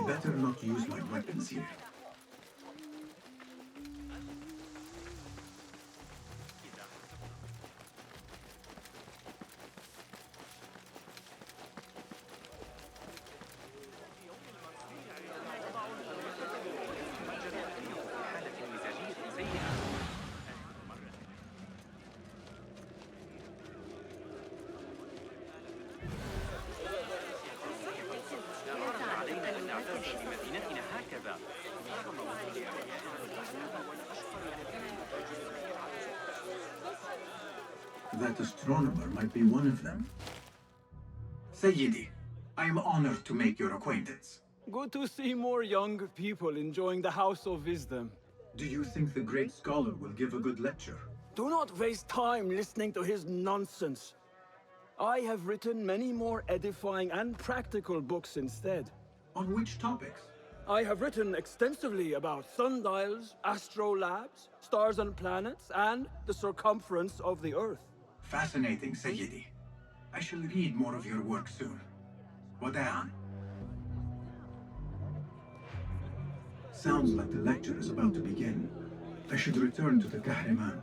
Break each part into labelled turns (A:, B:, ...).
A: better not use my weapons here. That astronomer might be one of them. Sayyidi, I am honored to make your acquaintance.
B: Good to see more young people enjoying the House of Wisdom.
A: Do you think the great scholar will give a good lecture?
B: Do not waste time listening to his nonsense. I have written many more edifying and practical books instead.
A: On which topics?
B: I have written extensively about sundials, astrolabes, stars and planets, and the circumference of the Earth.
A: Fascinating, Sayyidi. I shall read more of your work soon. Wada'an. Sounds like the lecture is about to begin. I should return to the Kahraman.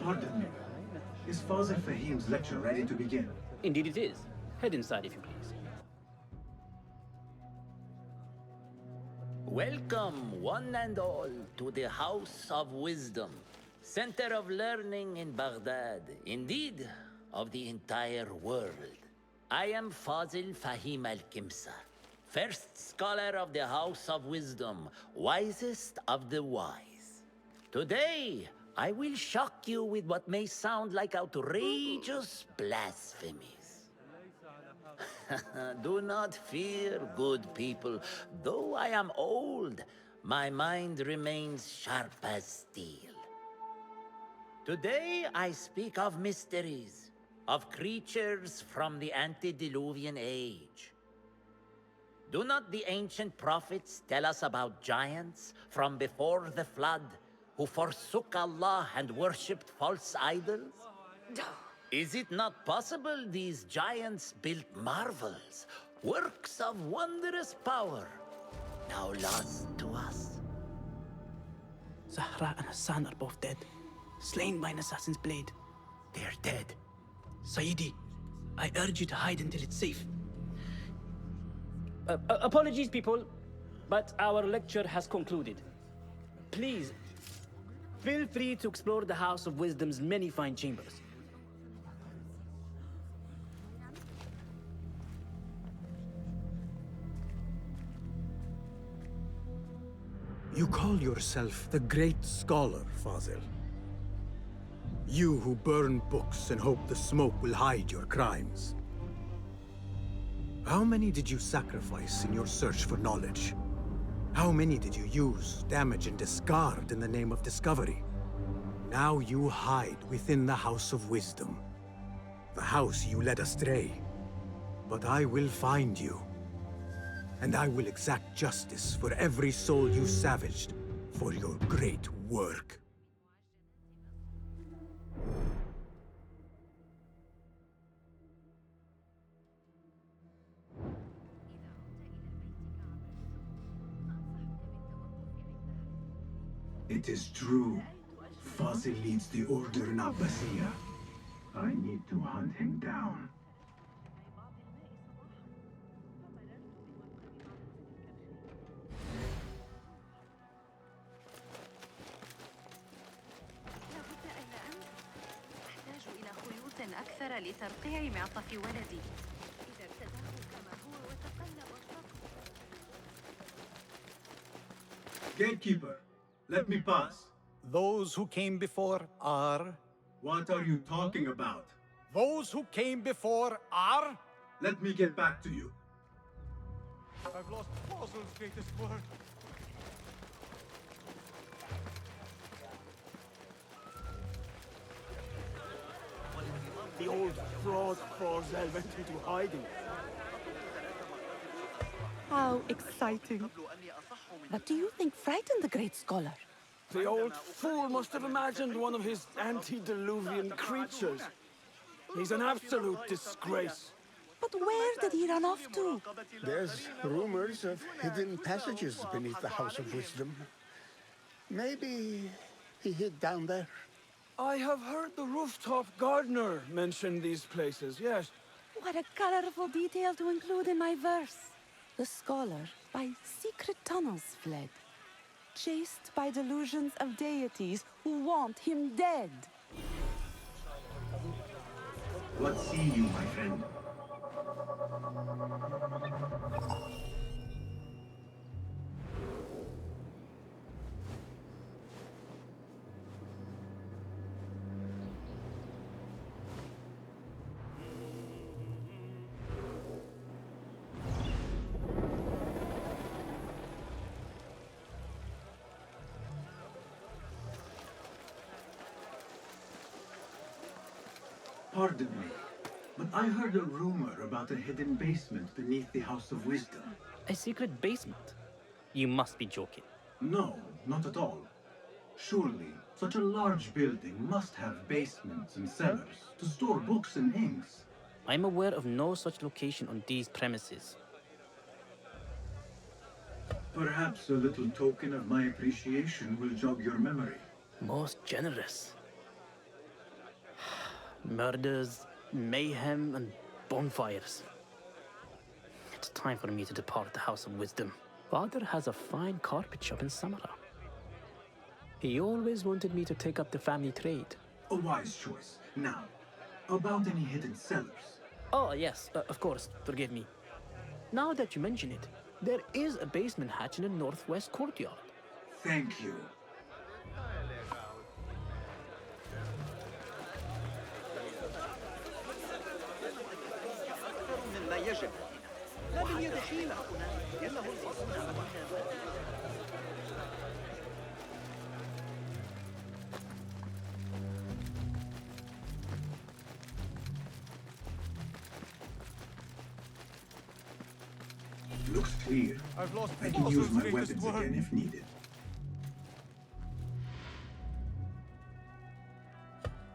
A: Pardon me. Is Fazil Fahim's lecture ready to begin?
C: Indeed it is. Head inside if you please.
D: Welcome, one and all, to the House of Wisdom, center of learning in Baghdad, indeed, of the entire world. I am Fazil Fahim al-Kimsa, first scholar of the House of Wisdom, wisest of the wise. Today, I will shock you with what may sound like outrageous blasphemies. Do not fear, good people. Though I am old, my mind remains sharp as steel. Today I speak of mysteries, of creatures from the antediluvian age. Do not the ancient prophets tell us about giants from before the flood who forsook Allah and worshipped false idols? Is it not possible these giants built marvels, works of wondrous power, now lost to us?
E: Zahra and Hassan are both dead, slain by an assassin's blade.
D: They're dead.
E: Sayyidi, I urge you to hide until it's safe.
C: Apologies, people, but our lecture has concluded. Please, feel free to explore the House of Wisdom's many fine chambers.
F: You call yourself the great scholar, Fazil. You who burn books and hope the smoke will hide your crimes. How many did you sacrifice in your search for knowledge? How many did you use, damage, and discard in the name of discovery? Now you hide within the House of Wisdom. The house you led astray. But I will find you. And I will exact justice for every soul you savaged for your great work.
A: It is true. Fazil leads the order in Abbasiyah. I need to hunt him down.
G: أكثر لترقيع معطف ولدي. إذا ارتداه كما هو وتقلب
A: Gatekeeper, let me pass.
H: Those who came before are...
A: What are you talking about?
H: Those who came before are...
A: Let me get back to you.
H: I've lost Fazil's greatest word.
B: The old fraud Fazil went into hiding.
I: How exciting. What do you think frightened the great scholar?
B: The old fool must have imagined one of his antediluvian creatures. He's an absolute disgrace.
I: But where did he run off to?
J: There's rumors of hidden passages beneath the House of Wisdom. Maybe he hid down there.
B: I have heard the rooftop gardener mention these places, yes.
I: What a colorful detail to include in my verse. The scholar by secret tunnels fled, chased by delusions of deities who want him dead.
A: What see you, my friend? Pardon me, but I heard a rumor about a hidden basement beneath the House of Wisdom.
C: A secret basement? You must be joking.
A: No, not at all. Surely, such a large building must have basements and cellars to store books and inks.
C: I'm aware of no such location on these premises.
A: Perhaps a little token of my appreciation will jog your memory.
C: Most generous. Murders, mayhem, and bonfires. It's time for me to depart the House of Wisdom. Father has a fine carpet shop in Samara. He always wanted me to take up the family trade.
A: A wise choice. Now, about any hidden cellars.
C: Oh, yes, of course, forgive me. Now that you mention it, there is a basement hatch in the northwest courtyard.
A: Thank you. Looks clear.
H: I've lost
A: I can use
H: Fossil's
A: my
H: greatest
A: weapons
H: work.
A: again if needed.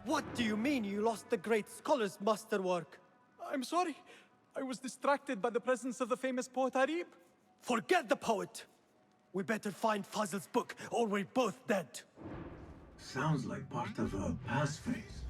K: What do you mean you lost the great scholar's masterwork?
H: I'm sorry. I was distracted by the presence of the famous poet Arib.
K: Forget the poet! We better find Fazl's book, or we're both dead.
A: Sounds like part of a passphrase.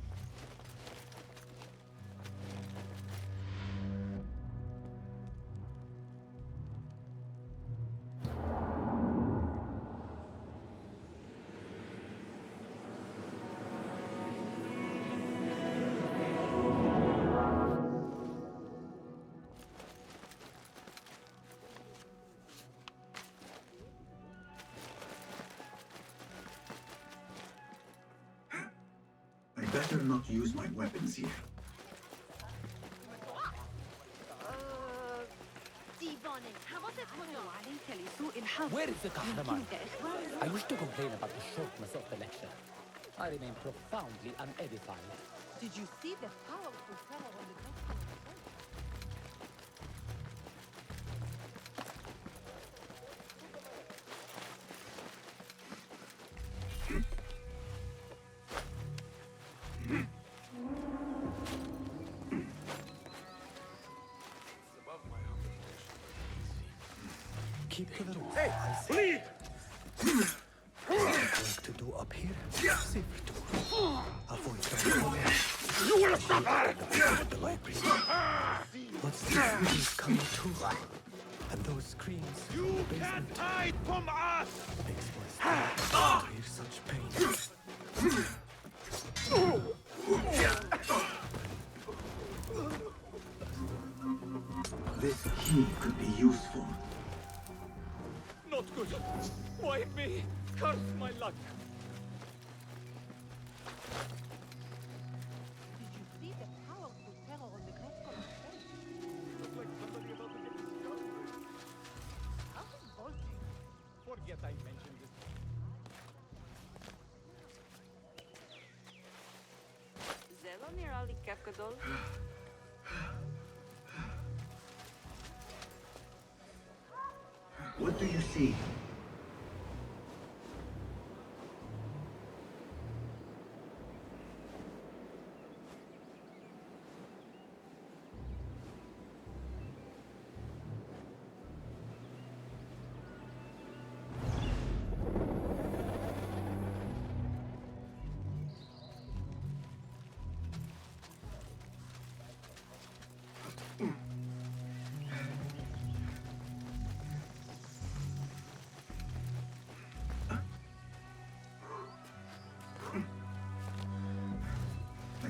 A: I better not use my weapons here.
L: Where is the Kahraman? I wish to complain about the shortness of the lecture. I remain profoundly unedified.
G: Did you see the powerful fellow on the top?
K: Keep to the roof. Hey, lead! Work to do up here. Safer to avoid the
H: You will suffer!
K: the library. What's the freeze coming too? And those screams.
H: You can't hide from us!
K: Makes my stomach to hear such pain.
A: This key could be useful.
H: Not good. Wipe me. Curse my luck.
G: Did you see the powerful fellow on the crystal stage?
H: Looks like somebody about to get discovered.
G: How revolting.
H: Forget I mentioned this.
G: זה לא נראה לי כיף גדול.
A: What do you see?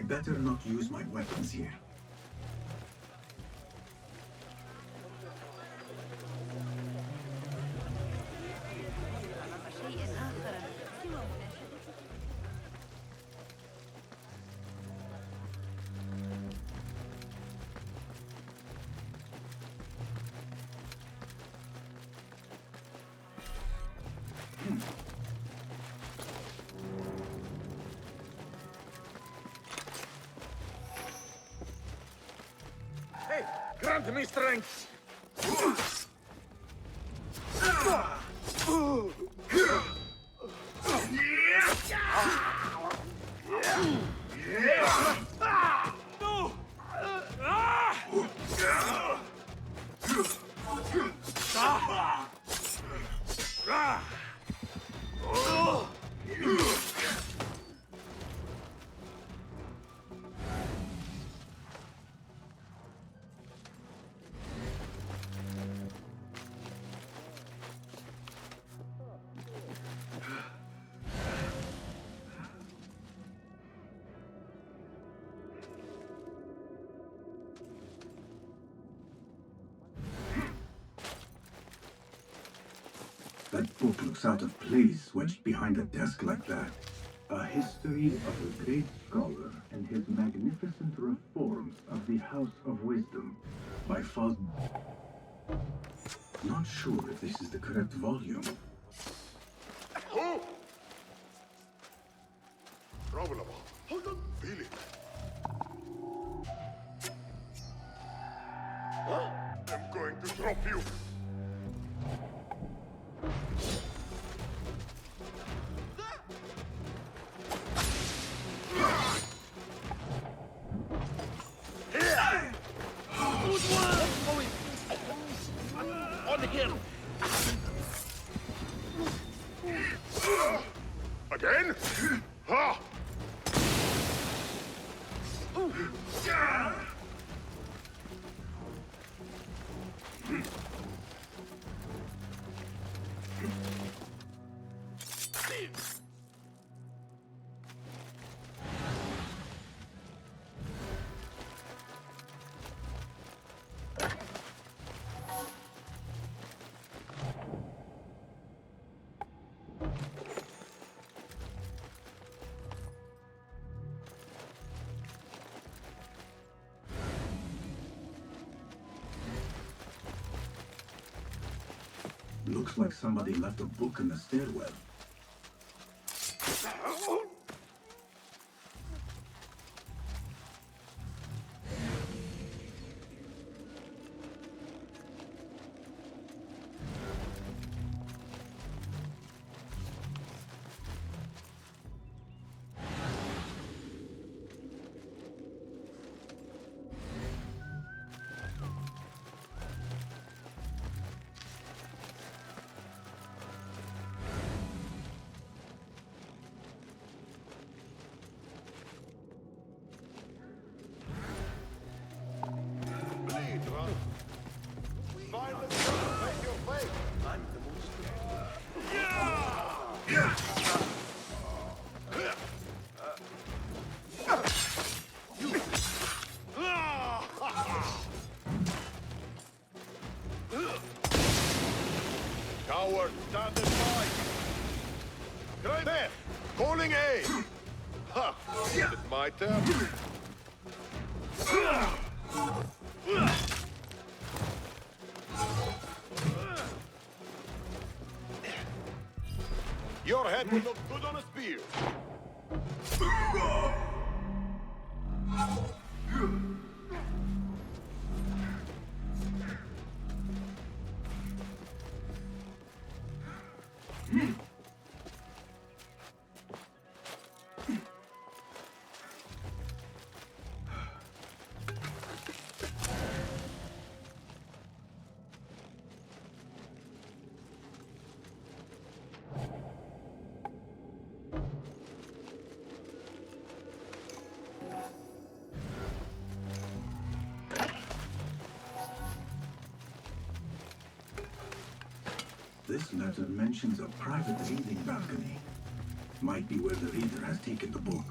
A: better not use my weapons here.
M: Hey, grant me strength!
A: That book looks out of place wedged behind a desk like that. A history of a great scholar and his magnificent reforms of the House of Wisdom by Not sure if this is the correct volume.
N: Oh! Problem. Hold on. Feel it. Huh? I'm going to drop you. Again? Ha!
A: Looks like somebody left a book in the stairwell.
N: Coward, stand aside! Right there! Calling A! Ha! Is it my turn? Your head will look good on a spear!
A: This letter mentions a private reading balcony. Might be where the reader has taken the book.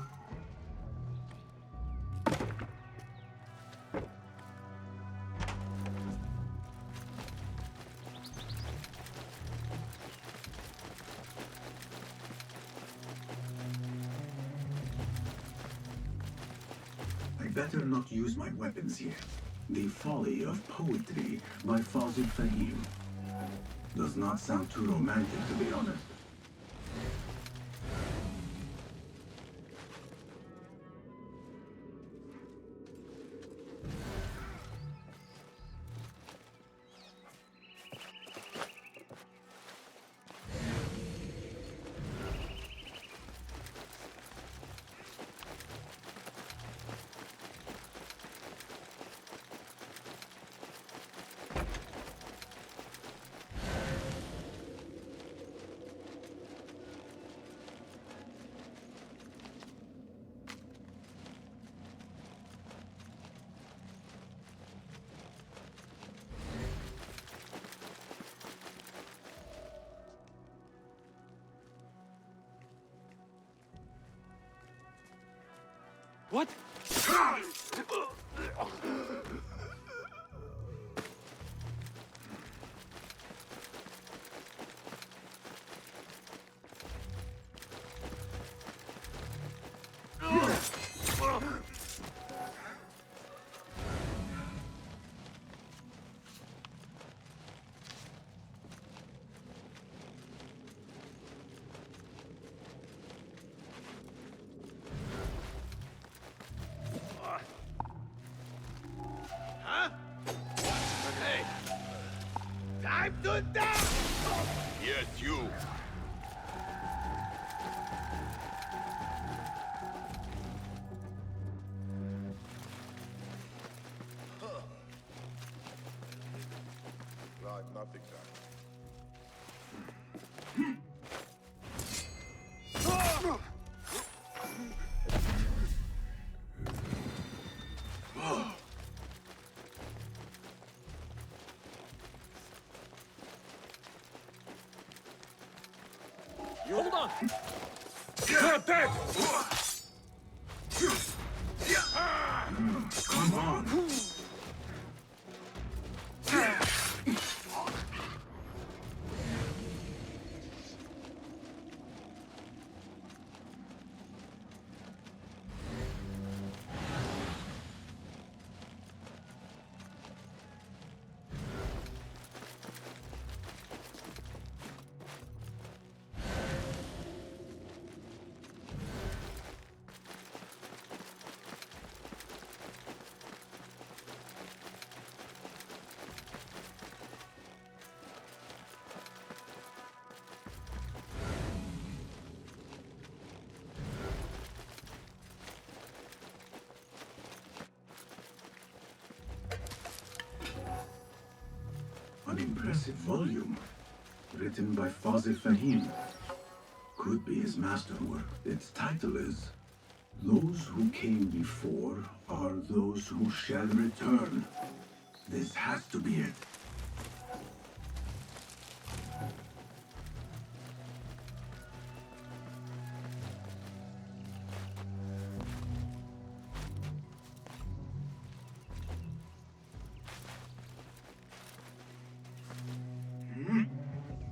A: better not use my weapons here. The Folly of Poetry by Fawzil Fahim. Does not sound too romantic, to be honest.
H: What?
N: Time to die! Yes, you. Right, nothing done.
B: Hold on!
N: You're dead!
A: Come on! An impressive volume, written by Fawzil Fahim. Could be his masterwork. Its title is Those Who Came Before Are Those Who Shall Return. This has to be it.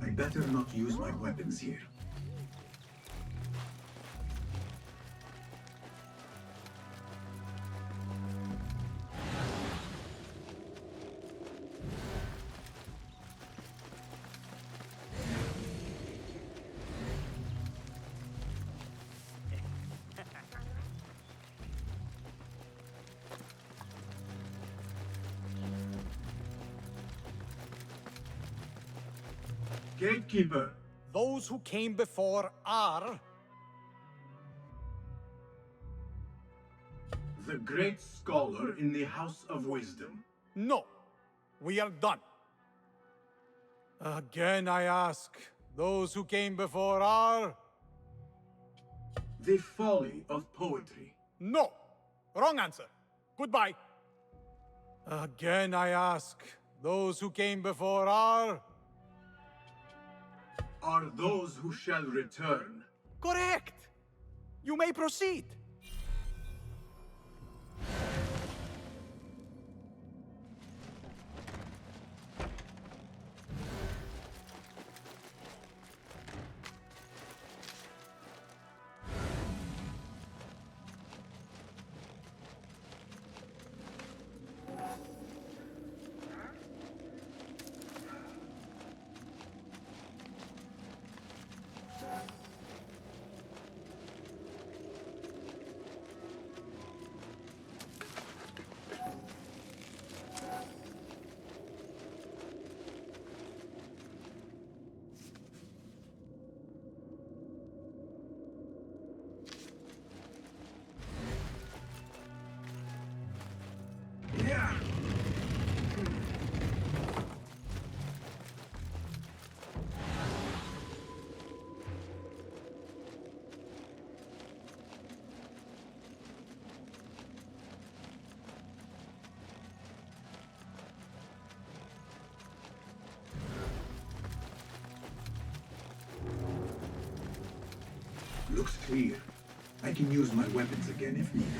A: I better not use my weapons here. Gatekeeper!
H: Those who came before are...
A: The great scholar in the House of Wisdom.
H: No. We are done. Again I ask, those who came before are...
A: The Folly of Poetry.
H: No. Wrong answer. Goodbye. Again I ask, those who came before are...
A: Are those who shall return.
H: Correct! You may proceed.
A: Looks clear. I can use my weapons again if needed.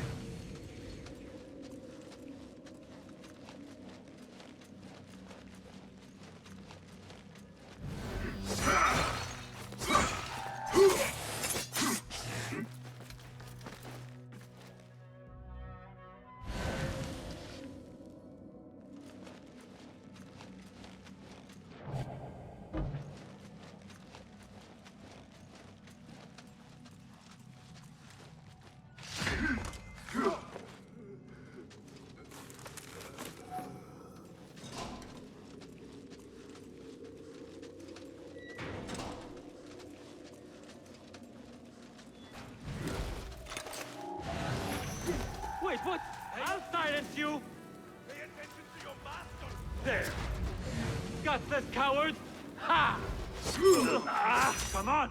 B: Wait, what? I'll silence you!
M: Pay attention to your master!
B: There! Gutless coward! Ha! Come on!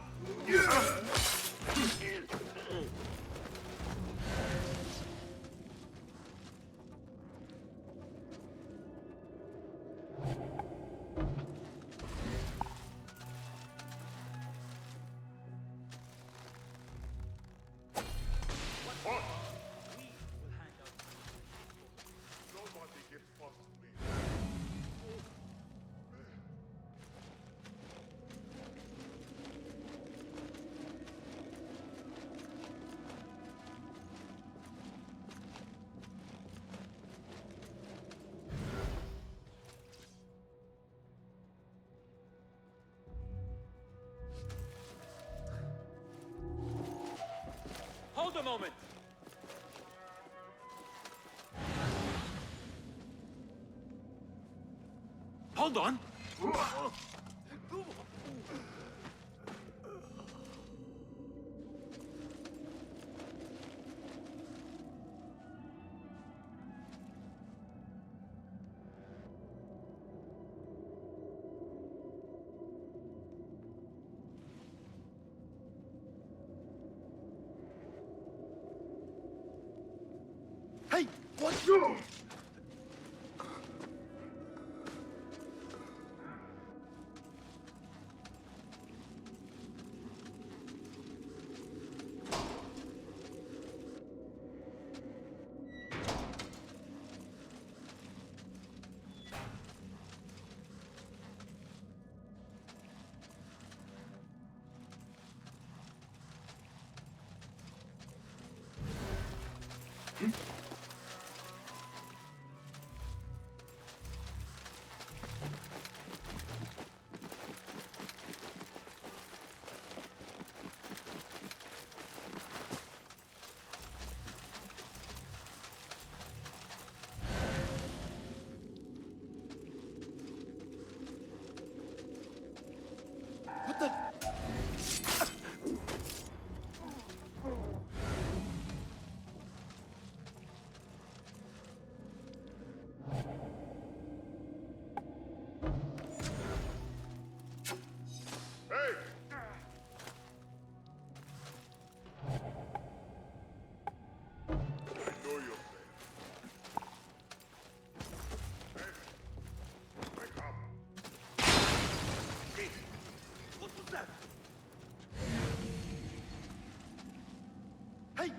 N: Nobody gets past me.
B: Hold a moment!
M: Hold on! Hey! What? What the?
N: Hey! I know you're there. Hey! Wake up!
M: Hey! What was that? Hey!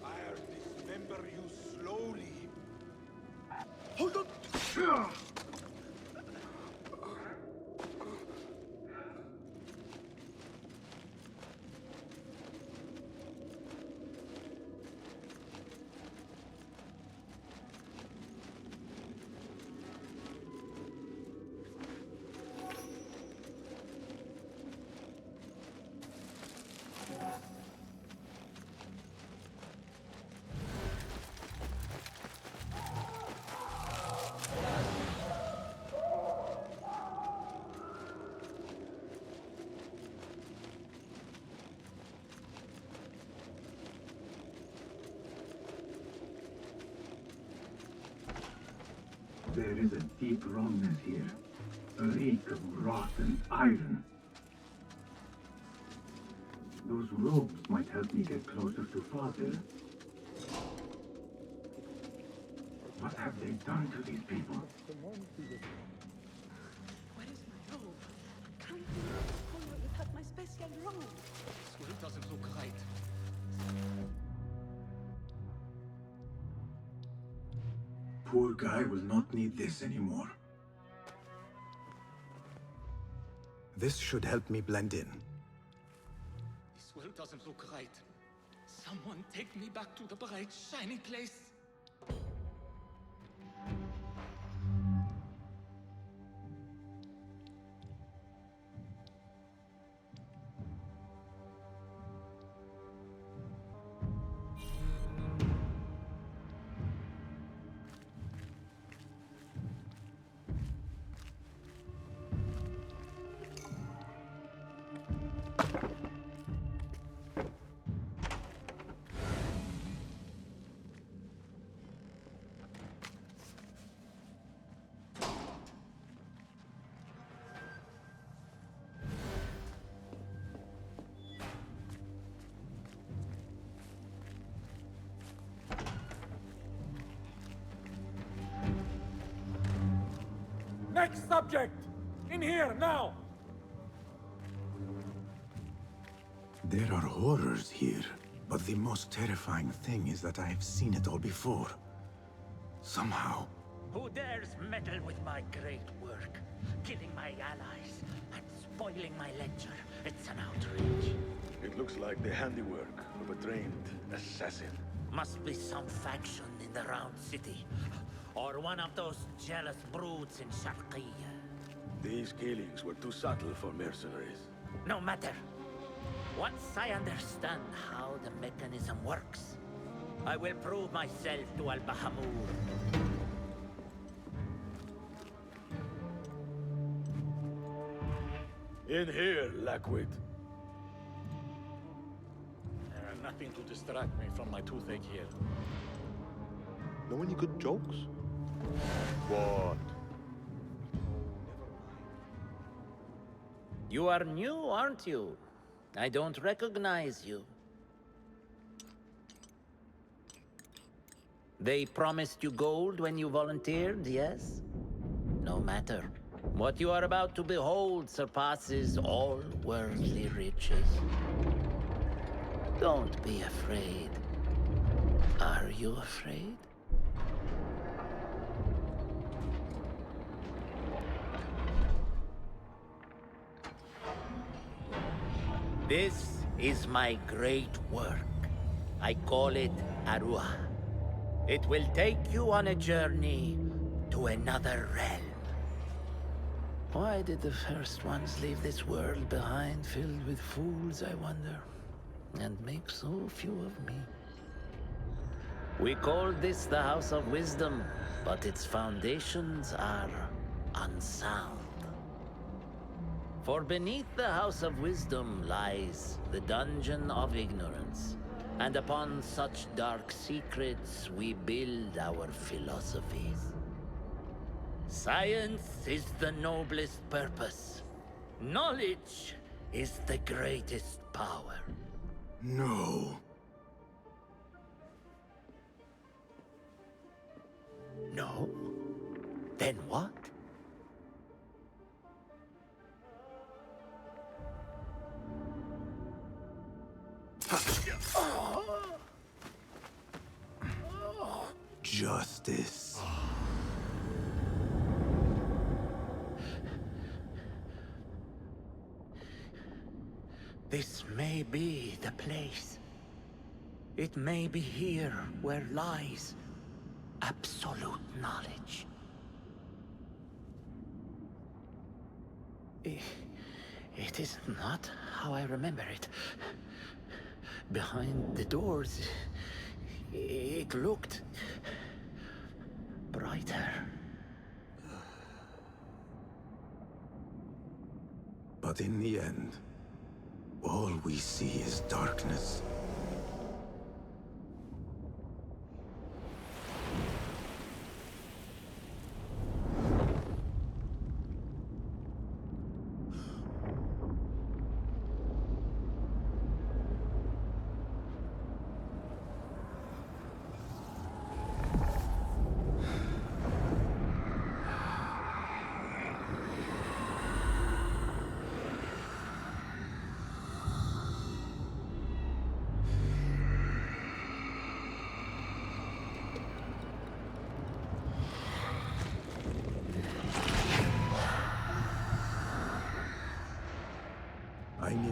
H: I'll dismember you slowly.
M: Hold on!
A: There is a deep wrongness here. A reek of rotten iron. Those robes might help me get closer to Father. What have they done to these people?
I: Where is my robe? Can't be color without my
K: special robe.
E: This will doesn't look right.
A: Poor guy will not need this anymore.
F: This should help me blend in.
E: This will doesn't look right. Someone take me back to the bright, shiny place.
H: Next subject! In here, now!
F: There are horrors here, but the most terrifying thing is that I have seen it all before. Somehow.
D: Who dares meddle with my great work? Killing my allies and spoiling my lecture. It's an outrage.
N: It looks like the handiwork of a trained assassin.
D: Must be some faction in the Round City. Or one of those jealous broods in Sharqiyya.
N: These killings were too subtle for mercenaries.
D: No matter. Once I understand how the mechanism works, I will prove myself to Al-Bahamur.
N: In here, Lackwit.
H: Nothing to distract me from my toothache here.
N: Know any good jokes? What?
D: You are new, aren't you? I don't recognize you. They promised you gold when you volunteered, yes? No matter. What you are about to behold surpasses all worldly riches. Don't be afraid. Are you afraid? This is my great work. I call it Arua. It will take you on a journey to another realm. Why did the first ones leave this world behind filled with fools, I wonder? And make so few of me. We called this the House of Wisdom, but its foundations are unsound. For beneath the House of Wisdom lies the Dungeon of Ignorance, and upon such dark secrets we build our philosophies. Science is the noblest purpose. Knowledge is the greatest power.
F: No.
D: No? Then what?
F: Justice.
D: This may be the place. It may be here where lies absolute knowledge. It is not how I remember it. Behind the doors, it looked brighter.
F: But in the end, all we see is darkness.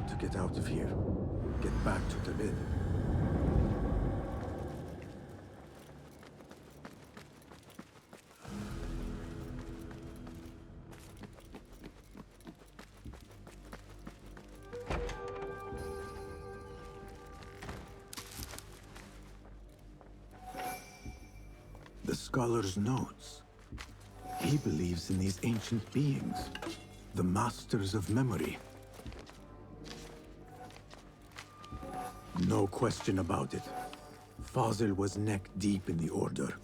F: to get out of here. Get back to the lid. The scholar's notes. He believes in these ancient beings, the masters of memory. No question about it. Fazil was neck deep in the Order.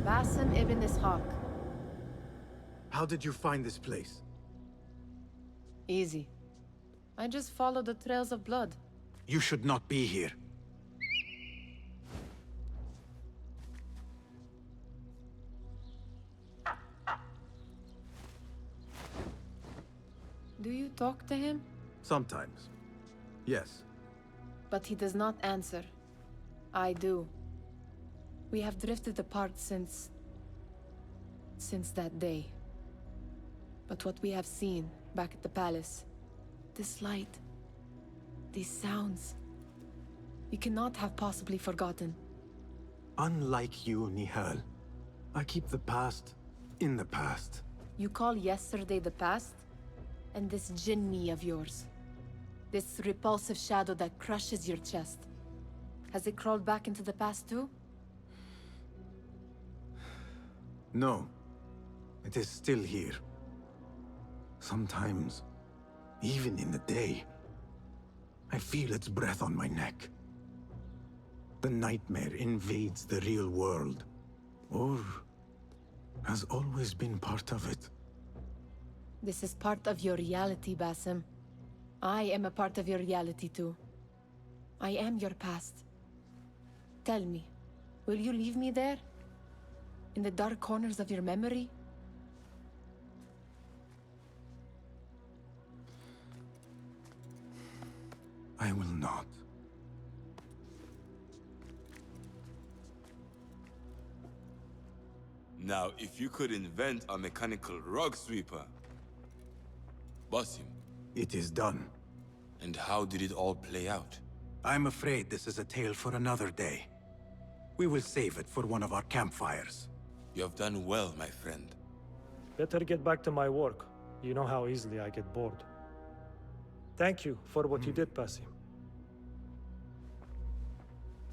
O: Basim ibn Ishaq.
F: How did you find this place?
O: Easy. I just followed the trails of blood.
F: You should not be here.
O: Do you talk to him?
F: Sometimes. Yes.
O: But he does not answer. I do. We have drifted apart since that day. But what we have seen back at the palace, this light, these sounds, we cannot have possibly forgotten.
F: Unlike you, Nihal, I keep the past in the past.
O: You call yesterday the past? And this jinni of yours, this repulsive shadow that crushes your chest, has it crawled back into the past too?
F: No. It is still here. Sometimes, even in the day, I feel its breath on my neck. The nightmare invades the real world, or has always been part of it.
O: This is part of your reality, Basim. I am a part of your reality too. I am your past. Tell me, will you leave me there? In the dark corners of your memory?
F: I will not.
P: Now, if you could invent a mechanical rug sweeper. Basim.
F: It is done.
P: And how did it all play out?
F: I'm afraid this is a tale for another day. We will save it for one of our campfires.
P: You have done well, my friend.
Q: Better get back to my work. You know how easily I get bored. Thank you for what you did, Basim.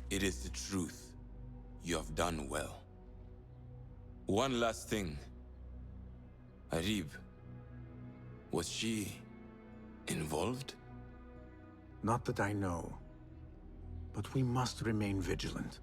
P: It is the truth. You have done well. One last thing. Arib, was she involved?
F: Not that I know. But we must remain vigilant.